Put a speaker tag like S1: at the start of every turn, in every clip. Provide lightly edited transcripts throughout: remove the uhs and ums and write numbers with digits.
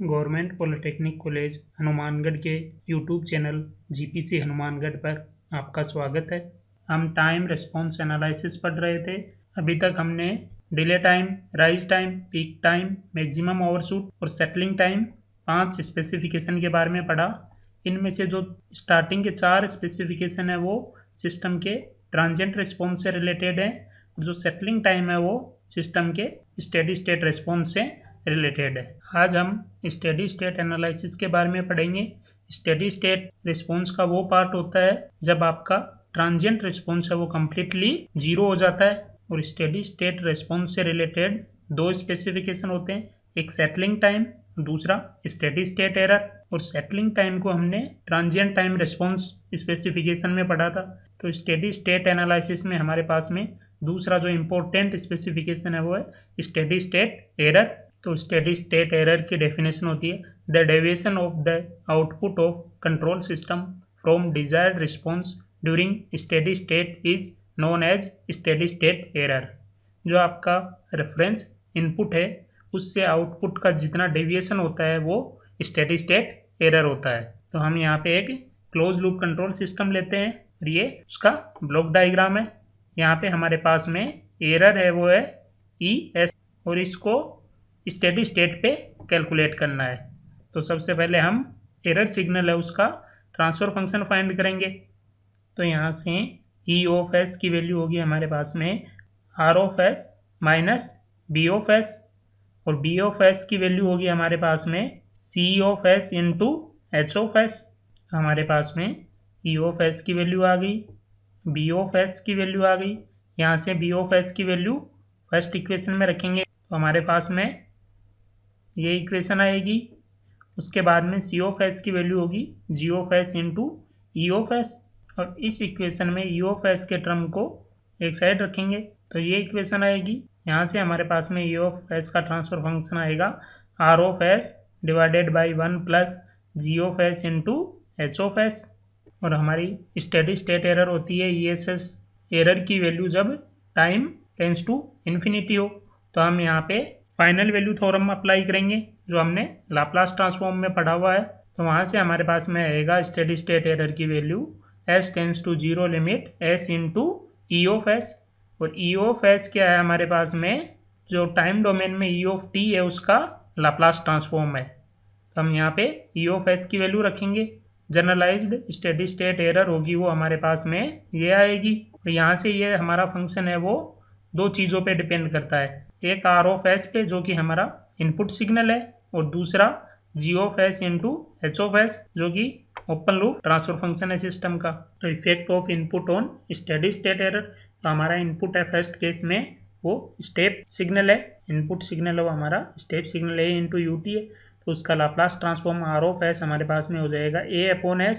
S1: Government polytechnic college Hanumangarh के YouTube channel GPC Hanumangarh पर आपका स्वागत है। हम टाइम रिस्पॉन्स एनालिसिस पढ़ रहे थे। अभी तक हमने delay time, rise time, peak time, maximum overshoot और सेटलिंग टाइम 5 स्पेसिफिकेशन के बारे में पढ़ा। इनमें से जो स्टार्टिंग के 4 स्पेसिफिकेशन है वो सिस्टम के ट्रांजिएंट रिस्पॉन्स से रिलेटेड है और जो सेटलिंग टाइम है वो सिस्टम के स्टेडी स्टेट रिस्पॉन्स से रिलेटेड है। आज हम स्टेडी स्टेट एनालिसिस के बारे में पढ़ेंगे। स्टेडी स्टेट रिस्पॉन्स का वो पार्ट होता है जब आपका ट्रांजिएंट रिस्पॉन्स है वो कम्प्लीटली जीरो हो जाता है। और स्टेडी स्टेट रिस्पॉन्स से रिलेटेड 2 स्पेसिफिकेशन होते हैं, एक सेटलिंग टाइम, दूसरा स्टेडी स्टेट एरर। और सेटलिंग टाइम को हमने ट्रांजिएंट टाइम रिस्पॉन्स स्पेसिफिकेशन में पढ़ा था। तो स्टेडी स्टेट एनालिसिस में हमारे पास में दूसरा जो इम्पोर्टेंट स्पेसिफिकेशन है वो है स्टेडी स्टेट एरर। तो स्टेडी स्टेट एरर की डेफिनेशन होती है the deviation of the output of control system from desired response during steady state is known as steady state error. जो आपका रेफरेंस इनपुट है उससे आउटपुट का जितना डेविएशन होता है वो स्टेडी स्टेट एरर होता है। तो हम यहाँ पे एक क्लोज लूप कंट्रोल सिस्टम लेते हैं और ये उसका ब्लॉक डायग्राम है। यहाँ पे हमारे पास में एरर है वो है ES और इसको स्टेडी स्टेट पे कैलकुलेट करना है। तो सबसे पहले हम एरर सिग्नल है उसका ट्रांसफर फंक्शन फाइंड करेंगे। तो यहाँ से E ऑफ S की वैल्यू होगी हमारे पास में R of S minus B of S और B ऑफ S की वैल्यू होगी हमारे पास में C of S into H of S। हमारे पास में E ऑफ S की वैल्यू आ गई, B ऑफ S की वैल्यू आ गई। यहाँ से B ऑफ S की वैल्यू फर्स्ट इक्वेशन में रखेंगे तो हमारे पास में ये इक्वेशन आएगी। उसके बाद में C ऑफ S की वैल्यू होगी G of S into E of S और इस इक्वेशन में E ऑफ S के टर्म को एक साइड रखेंगे तो ये इक्वेशन आएगी। यहाँ से हमारे पास में E ऑफ S का ट्रांसफर फंक्शन आएगा R of S divided by 1 plus G of S into H of S। और हमारी स्टेडी स्टेट एरर होती है ESS एरर की वैल्यू जब टाइम टेंड्स टू इन्फिनिटी हो। तो हम यहाँ पे फाइनल वैल्यू थ्योरम अप्लाई करेंगे जो हमने लाप्लास ट्रांसफॉर्म में पढ़ा हुआ है। तो वहाँ से हमारे पास में आएगा स्टेडी स्टेट एरर की value S tends to 0 limit S into E of S। और E ऑफ S क्या है हमारे पास में, जो टाइम डोमेन में E ऑफ t है उसका लाप्लास ट्रांसफॉर्म है। तो हम यहाँ पे E ऑफ S की वैल्यू रखेंगे। जनरलाइज्ड स्टेडी स्टेट एरर होगी वो हमारे पास में ये आएगी। तो यहाँ से ये हमारा फंक्शन है वो 2 चीज़ों पे डिपेंड करता है, एक R ऑफ S पे जो कि हमारा इनपुट सिग्नल है और दूसरा G of S into H of S जो कि ओपन लूप ट्रांसफर फंक्शन है सिस्टम का। तो effect of input on steady state error, तो हमारा इनपुट है फर्स्ट केस में वो स्टेप सिग्नल है, इनपुट सिग्नल है वो हमारा step signal A into UT है। तो उसका Laplace transform R of S हमारे पास में हो जाएगा A अपॉन S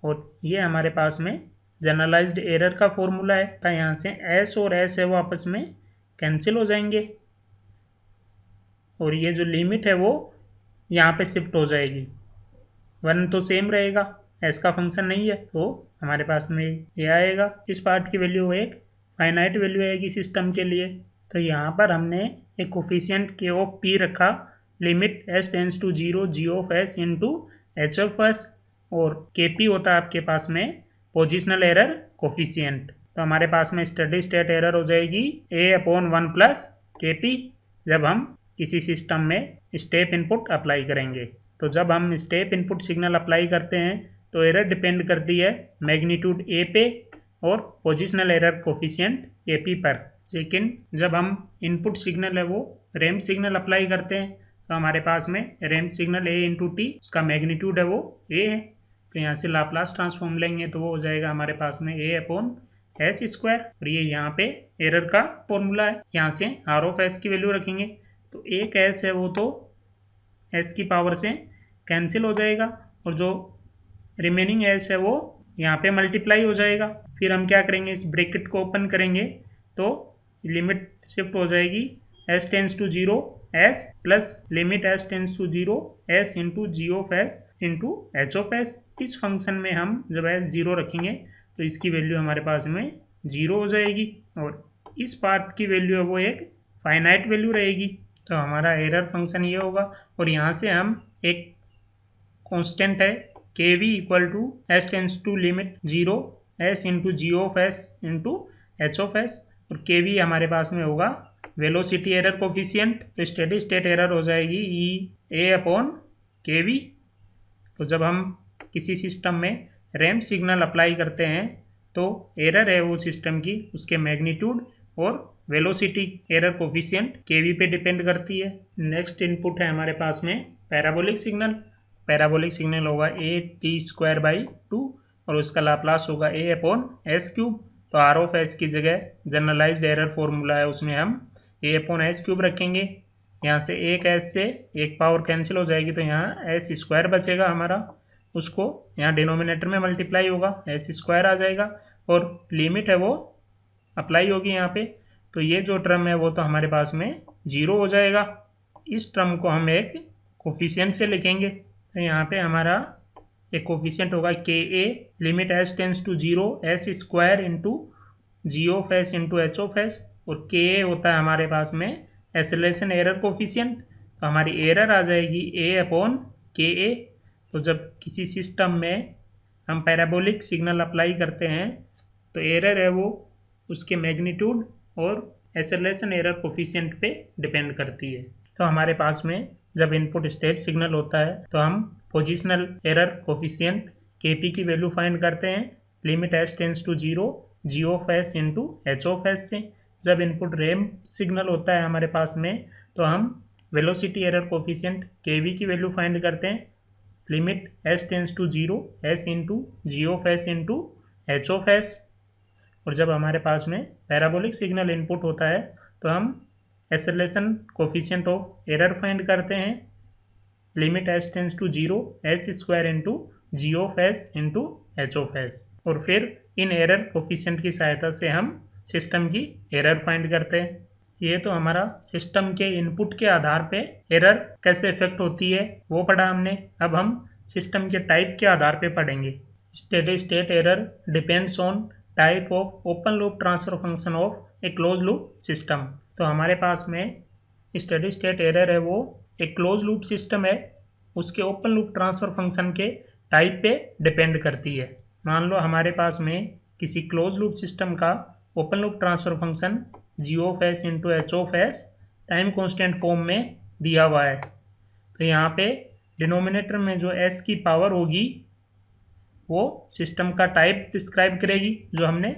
S1: और ये हमारे पास में जनरलाइज्ड एरर का फॉर्मूला है। तो यहाँ से S और S है वो आपस में कैंसिल हो जाएंगे और ये जो लिमिट है वो यहाँ पे शिफ्ट हो जाएगी। 1 तो सेम रहेगा, S का फंक्शन नहीं है तो हमारे पास में ये आएगा। इस पार्ट की वैल्यू एक फाइनाइट वैल्यू आएगी सिस्टम के लिए। तो यहाँ पर हमने एक कोफिशिएंट K ऑफ P रखा, limit S tends to 0 G of S into H of S और KP होता है आपके पास में पोजिशनल एरर कोफिशिएंट। तो हमारे पास में स्टेडी स्टेट एरर हो जाएगी A अपॉन 1 प्लस KP जब हम किसी सिस्टम में स्टेप इनपुट अप्लाई करेंगे। तो जब हम स्टेप इनपुट सिग्नल अप्लाई करते हैं तो एरर डिपेंड करती है मैग्नीट्यूड A पे और पोजिशनल एरर कोफिशिएंट KP पर। लेकिन जब हम इनपुट सिग्नल है वो रैंप सिग्नल अप्लाई करते हैं तो हमारे पास में ramp signal A into T उसका मैग्नीट्यूड है वो A है। तो यहाँ से लाप्लास ट्रांसफॉर्म लेंगे तो वो हो जाएगा हमारे पास में A अपॉन S स्क्वायर और ये यहाँ पे एरर का फॉर्मूला है। यहाँ से R ऑफ S की वैल्यू रखेंगे तो एक S है वो तो S की पावर से कैंसिल हो जाएगा और जो रिमेनिंग S है वो यहाँ पे मल्टीप्लाई हो जाएगा। फिर हम क्या करेंगे, इस ब्रैकेट को ओपन करेंगे तो लिमिट शिफ्ट हो जाएगी S tends to 0 S plus limit S tends to 0 S into G of S into H of S। इस फंक्शन में हम जब S 0 रखेंगे तो इसकी वैल्यू हमारे पास में 0 हो जाएगी और इस पार्ट की वैल्यू है वो एक फाइनाइट वैल्यू रहेगी। तो हमारा एरर फंक्शन ये होगा और यहाँ से हम एक कांस्टेंट है K V equal to S tends to limit 0 S into G of S into H of S, और के वी हमारे पास में होगा वेलोसिटी एरर कोफिशिएंट। तो स्टेडी स्टेट एरर हो जाएगी ई ए अपॉन के वी। तो जब हम किसी सिस्टम में रैंप सिग्नल अप्लाई करते हैं तो एरर है वो सिस्टम की उसके मैग्नीट्यूड और वेलोसिटी एरर कोफिशिएंट केवी पे डिपेंड करती है। नेक्स्ट इनपुट है हमारे पास में पैराबोलिक सिग्नल। पैराबोलिक सिग्नल होगा ए टी स्क्वायर बाई 2 और उसका लाप्लास होगा ए अपॉन एस क्यूब। तो आर ऑफ एस की जगह जनरलाइज्ड एरर फॉर्मूला है उसमें हम ए अपॉन एस क्यूब रखेंगे। यहाँ से एक एस से एक पावर कैंसिल हो जाएगी तो यहाँ एस स्क्वायर बचेगा हमारा, उसको यहाँ डिनोमिनेटर में मल्टीप्लाई होगा एच स्क्वायर आ जाएगा और लिमिट है वो अप्लाई होगी यहाँ पे। तो ये जो टर्म है वो तो हमारे पास में 0 हो जाएगा। इस टर्म को हम एक कोफिशिएंट से लिखेंगे। तो यहाँ पे हमारा एक कोफिशिएंट होगा K A limit S tends to 0 S square into G of S into H of S, और के ए होता है हमारे पास में एक्सेलरेशन एरर कोफिशिएंट। तो हमारी एरर आ जाएगी ए अपॉन के ए। तो जब किसी सिस्टम में हम पैराबोलिक सिग्नल अप्लाई करते हैं तो एरर है वो उसके मैग्नीट्यूड और एक्सेलरेशन एरर कोफिशिएंट पे डिपेंड करती है। तो हमारे पास में जब इनपुट स्टेप सिग्नल होता है तो हम पोजिशनल एरर कोफिशिएंट केपी की वैल्यू फाइंड करते हैं limit S tends to 0 G of S into H of S से। जब इनपुट रैंप सिग्नल होता है हमारे पास में तो हम वेलोसिटी एरर कोफिशिएंट केवी की वैल्यू फाइंड करते हैं limit S tends to 0 S into G of S into H of S. और जब हमारे पास में पैराबोलिक सिग्नल इनपुट होता है तो हम acceleration coefficient of error find करते हैं limit S tends to 0 S square into G of S into H of S. और फिर इन एरर कोफिशिएंट की सहायता से हम सिस्टम की एरर फाइंड करते हैं। ये तो हमारा सिस्टम के इनपुट के आधार पे एरर कैसे इफेक्ट होती है वो पढ़ा हमने। अब हम सिस्टम के टाइप के आधार पे पढ़ेंगे। Steady state error depends on type of open loop transfer function of A close loop system. तो हमारे पास में स्टेडी स्टेट एरर है वो एक क्लोज लूप सिस्टम है उसके ओपन लूप ट्रांसफर फंक्शन के टाइप पे डिपेंड करती है। मान लो हमारे पास में किसी क्लोज लूप सिस्टम का open loop transfer function G of S into H of S time constant form में दिया हुआ है। तो यहाँ पे डिनोमिनेटर में जो एस की पावर होगी वो सिस्टम का टाइप डिस्क्राइब करेगी जो हमने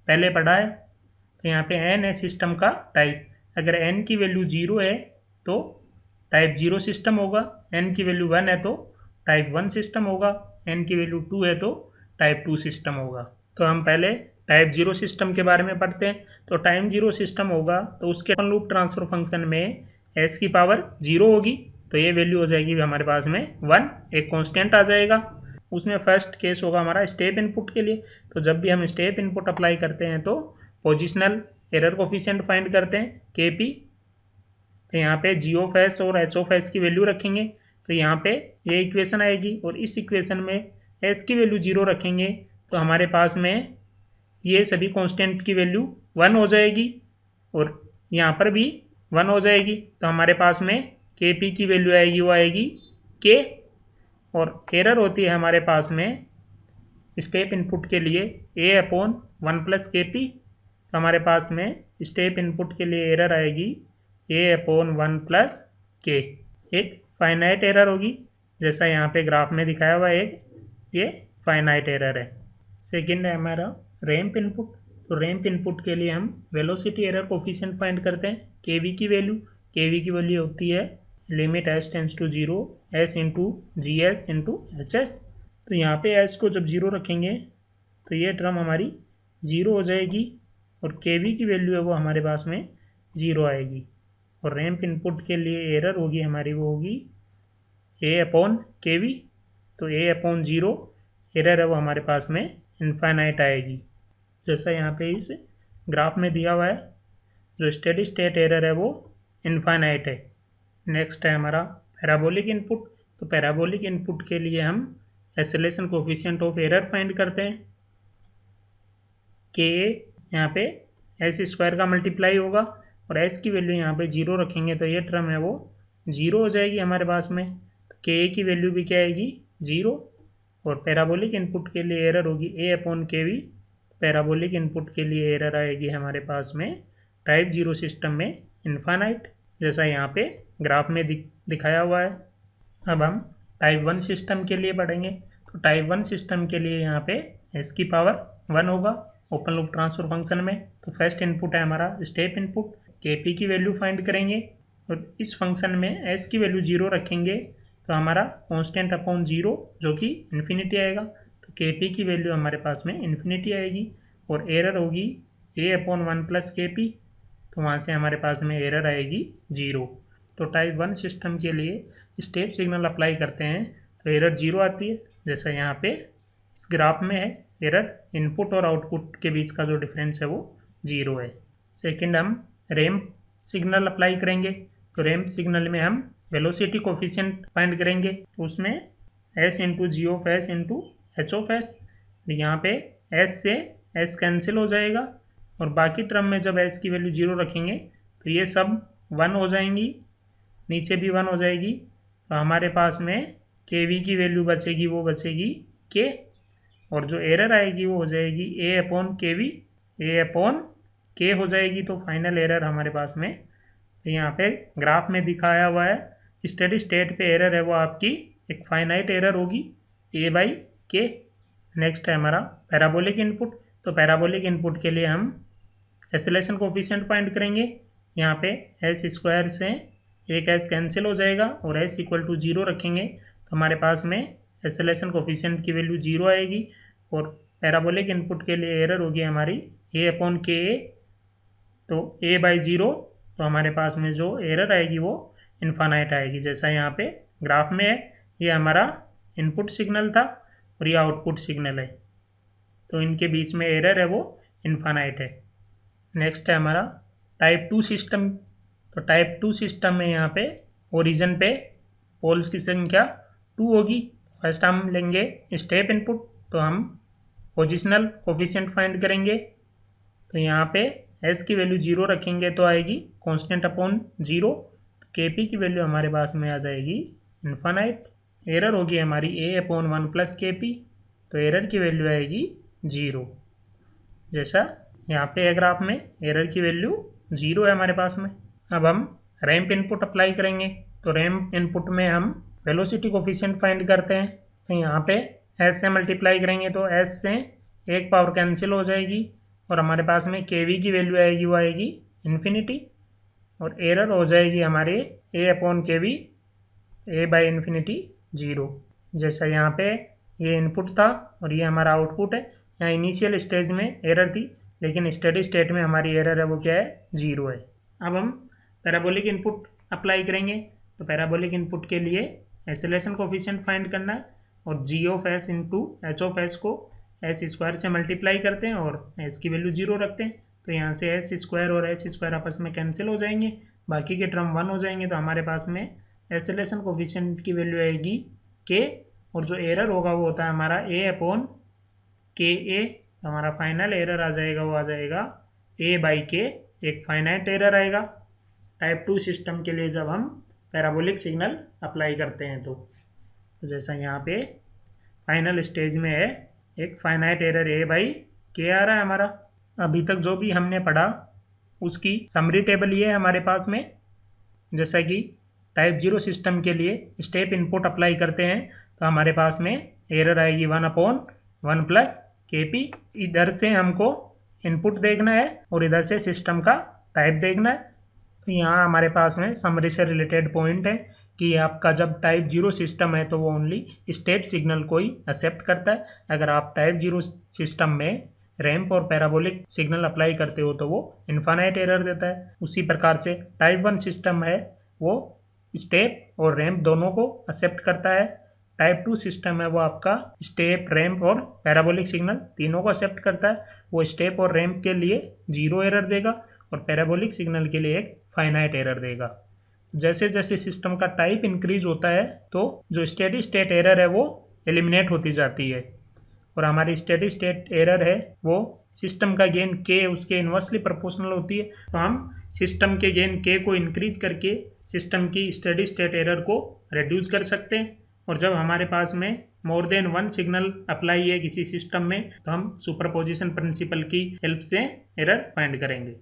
S1: पहले पढ़ा है। तो यहाँ पे एन है सिस्टम का टाइप। अगर एन की वैल्यू 0 है तो टाइप 0 सिस्टम होगा, एन की वैल्यू 1 है तो टाइप 1 सिस्टम होगा, एन की वैल्यू 2 है तो टाइप 2 सिस्टम होगा। तो हम पहले टाइप 0 सिस्टम के बारे में पढ़ते हैं। तो टाइम 0 सिस्टम होगा तो उसके ओपन लूप ट्रांसफर फंक्शन में एस की पावर 0 होगी तो ये वैल्यू हो जाएगी हमारे पास में 1, एक कांस्टेंट आ जाएगा। उसमें फर्स्ट केस होगा हमारा स्टेप इनपुट के लिए। तो जब भी हम स्टेप इनपुट अप्लाई करते हैं तो पोजिशनल एरर कोफिशिएंट फाइंड करते हैं के पी। तो यहाँ पे जी ऑफ एस और एच ऑफ एस की वैल्यू रखेंगे तो यहाँ पे ये इक्वेशन आएगी और इस इक्वेशन में एस की वैल्यू 0 रखेंगे तो हमारे पास में ये सभी कांस्टेंट की वैल्यू 1 हो जाएगी और यहाँ पर भी 1 हो जाएगी। तो हमारे पास में के पी की वैल्यू आएगी वो आएगी के, और एरर होती है हमारे पास में स्टेप इनपुट के लिए ए अपॉन 1 प्लस के पी। तो हमारे पास में स्टेप इनपुट के लिए एरर आएगी ए अपॉन 1 प्लस के। एक फाइनाइट एरर होगी जैसा यहाँ पे ग्राफ में दिखाया हुआ है, ये फाइनाइट एरर है। सेकेंड है हमारा रैंप इनपुट। तो रैंप इनपुट के लिए हम वेलोसिटी एरर कोफिशिएंट फाइंड करते हैं केवी की वैल्यू। केवी की वैल्यू होती है limit S tends to 0 S into G S into H S. तो यहाँ पे एस को जब 0 रखेंगे तो ये टर्म हमारी 0 हो जाएगी और केवी की वैल्यू है वो हमारे पास में 0 आएगी। और रैंप इनपुट के लिए एरर होगी हमारी वो होगी ए अपॉन के वी। तो ए अपॉन 0 एरर है वो हमारे पास में इनफाइनाइट आएगी जैसा यहाँ पे इस ग्राफ में दिया हुआ है। जो स्टेडी स्टेट एरर है वो इनफाइनाइट है। नेक्स्ट है हमारा पैराबोलिक इनपुट। तो पैराबोलिक इनपुट के लिए हम acceleration coefficient of error find करते हैं के यहाँ पे एस स्क्वायर का मल्टीप्लाई होगा और एस की वैल्यू यहाँ पे 0 रखेंगे तो ये टर्म है वो 0 हो जाएगी हमारे पास में। तो के की वैल्यू भी क्या आएगी 0, और पैराबोलिक इनपुट के लिए एरर होगी ए अपॉन के वी। पैराबोलिक इनपुट के लिए एरर आएगी हमारे पास में टाइप 0 सिस्टम में इन्फानाइट, जैसा यहाँ पे ग्राफ में दिखाया हुआ है। अब हम टाइप 1 सिस्टम के लिए पढ़ेंगे। तो टाइप 1 सिस्टम के लिए यहाँ पे एस की पावर 1 होगा ओपन लूप ट्रांसफर फंक्शन में। तो फर्स्ट इनपुट है हमारा स्टेप इनपुट, के पी की वैल्यू फाइंड करेंगे और इस फंक्शन में एस की वैल्यू 0 रखेंगे तो हमारा कांस्टेंट अपॉन 0 जो कि इन्फिनिटी आएगा। तो के पी की वैल्यू हमारे पास में इन्फिनिटी आएगी और एरर होगी ए अपॉन 1 प्लस के पी, तो वहाँ से हमारे पास में एरर आएगी 0। तो टाइप 1 सिस्टम के लिए स्टेप सिग्नल अप्लाई करते हैं तो एरर 0 आती है, जैसा यहाँ पे इस ग्राफ में है। एरर इनपुट और आउटपुट के बीच का जो डिफरेंस है वो 0 है। सेकंड हम रैंप सिग्नल अप्लाई करेंगे। तो रैंप सिग्नल में हम वेलोसिटी कोफिशिएंट फाइंड करेंगे, उसमें s into G of S into H of S. यहाँ पे s से s कैंसिल हो जाएगा और बाकी टर्म में जब s की वैल्यू 0 रखेंगे तो ये सब 1 हो जाएंगी, नीचे भी 1 हो जाएगी। तो हमारे पास में के वी की वैल्यू बचेगी, वो बचेगी के, और जो एरर आएगी वो हो जाएगी ए अपॉन के वी, ए अपॉन के हो जाएगी। तो फाइनल एरर हमारे पास में यहाँ पे ग्राफ में दिखाया हुआ है, स्टेडी स्टेट पे एरर है वो आपकी एक फाइनाइट एरर होगी ए बाई के। नेक्स्ट है हमारा पैराबोलिक इनपुट। तो पैराबोलिक इनपुट के लिए हम एसिलेशन कोफिशिएंट फाइंड करेंगे। यहाँ पे एस स्क्वायर से एक एस कैंसिल हो जाएगा और एस इक्वल टू 0 रखेंगे तो हमारे पास में एसिलेशन कोफिशिएंट की वैल्यू 0 आएगी। और पैराबोलिक इनपुट के लिए एरर होगी हमारी ए अपॉन के ए, तो ए बाई 0, तो हमारे पास में जो एरर आएगी वो इन्फानाइट आएगी, जैसा यहाँ पे ग्राफ में है। ये हमारा इनपुट सिग्नल था और ये आउटपुट सिग्नल है, तो इनके बीच में एरर है वो इन्फानाइट है। नेक्स्ट है हमारा टाइप 2 सिस्टम। तो टाइप 2 सिस्टम में यहाँ पे ओरिजिन पे पोल्स की संख्या 2 होगी। फर्स्ट हम लेंगे स्टेप इनपुट, तो हम पोजिशनल कोफिशिएंट फाइंड करेंगे। तो यहाँ पे एस की वैल्यू 0 रखेंगे तो आएगी कांस्टेंट अपॉन 0। के पी की वैल्यू हमारे पास में आ जाएगी इन्फानाइट। एरर होगी हमारी ए अपॉन 1 प्लस के पी, तो एरर की वैल्यू आएगी 0, जैसा यहाँ पे है ग्राफ में एरर की वैल्यू 0 है हमारे पास में। अब हम रैंप इनपुट अप्लाई करेंगे। तो रैंप इनपुट में हम वेलोसिटी कोफिशिएंट फाइंड करते हैं। तो यहाँ पे एस से मल्टीप्लाई करेंगे तो एस से एक पावर कैंसिल हो जाएगी और हमारे पास में के वी की वैल्यू आएगी वो आएगी इन्फिनिटी, और एरर हो जाएगी हमारे ए अपॉन के वी, ए बाई इन्फिनिटी 0, जैसा यहाँ पे ये इनपुट था और ये हमारा आउटपुट है। यहाँ इनिशियल स्टेज में एरर थी, लेकिन स्टेडी स्टेट में हमारी एरर है वो क्या है 0 है। अब हम पैराबोलिक इनपुट अप्लाई करेंगे। तो पैराबोलिक इनपुट के लिए एसिलेशन कोफिशिएंट फाइंड करना है और G of S into H of s को एस स्क्वायर से मल्टीप्लाई करते हैं और एस की वैल्यू 0 रखते हैं। तो यहाँ से एस स्क्वायर और एस स्क्वायर आपस में कैंसिल हो जाएंगे, बाकी के टर्म 1 हो जाएंगे। तो हमारे पास में एसिलेशन कोफिशिएंट की वैल्यू आएगी के, और जो एरर होगा वो होता है हमारा ए अपॉन के ए। हमारा फाइनल एरर आ जाएगा वो आ जाएगा ए बाई के, एक फाइनाइट एरर आएगा टाइप 2 सिस्टम के लिए जब हम पैराबोलिक सिग्नल अप्लाई करते हैं। तो जैसा यहाँ पे फाइनल स्टेज में है एक फाइनाइट एरर ए बाई के आ रहा है हमारा। अभी तक जो भी हमने पढ़ा उसकी समरी टेबल ये है हमारे पास में। जैसा कि टाइप 0 सिस्टम के लिए स्टेप इनपुट अप्लाई करते हैं तो हमारे पास में एरर आएगी 1 अपॉन 1 प्लस के पी। इधर से हमको इनपुट देखना है और इधर से सिस्टम का टाइप देखना है। तो यहाँ हमारे पास में समरी से रिलेटेड पॉइंट है कि आपका जब टाइप 0 सिस्टम है तो वो ओनली स्टेप सिग्नल को ही एक्सेप्ट करता है। अगर आप टाइप 0 सिस्टम में रैंप और पैराबोलिक सिग्नल अप्लाई करते हो तो वो इन्फानाइट एरर देता है। उसी प्रकार से टाइप 1 सिस्टम है वो स्टेप और रैंप दोनों को एक्सेप्ट करता है। टाइप 2 सिस्टम है वो आपका स्टेप, रैंप और पैराबोलिक सिग्नल तीनों को एक्सेप्ट करता है। वो स्टेप और रैंप के लिए 0 एरर देगा और पैराबोलिक सिग्नल के लिए एक फाइनाइट एरर देगा। जैसे जैसे सिस्टम का टाइप इंक्रीज होता है तो जो स्टेडी स्टेट एरर है वो एलिमिनेट होती जाती है और हमारी स्टेडी स्टेट एरर है वो सिस्टम का गेन k उसके इन्वर्सली प्रोपोर्शनल होती है, तो हम सिस्टम के गेन k को इंक्रीज करके सिस्टम की स्टेडी स्टेट एरर को रिड्यूस कर सकते हैं। और जब हमारे पास में more than one signal apply है किसी सिस्टम में, तो हम सुपरपोजिशन प्रिंसिपल की हेल्प से एरर फाइंड करेंगे।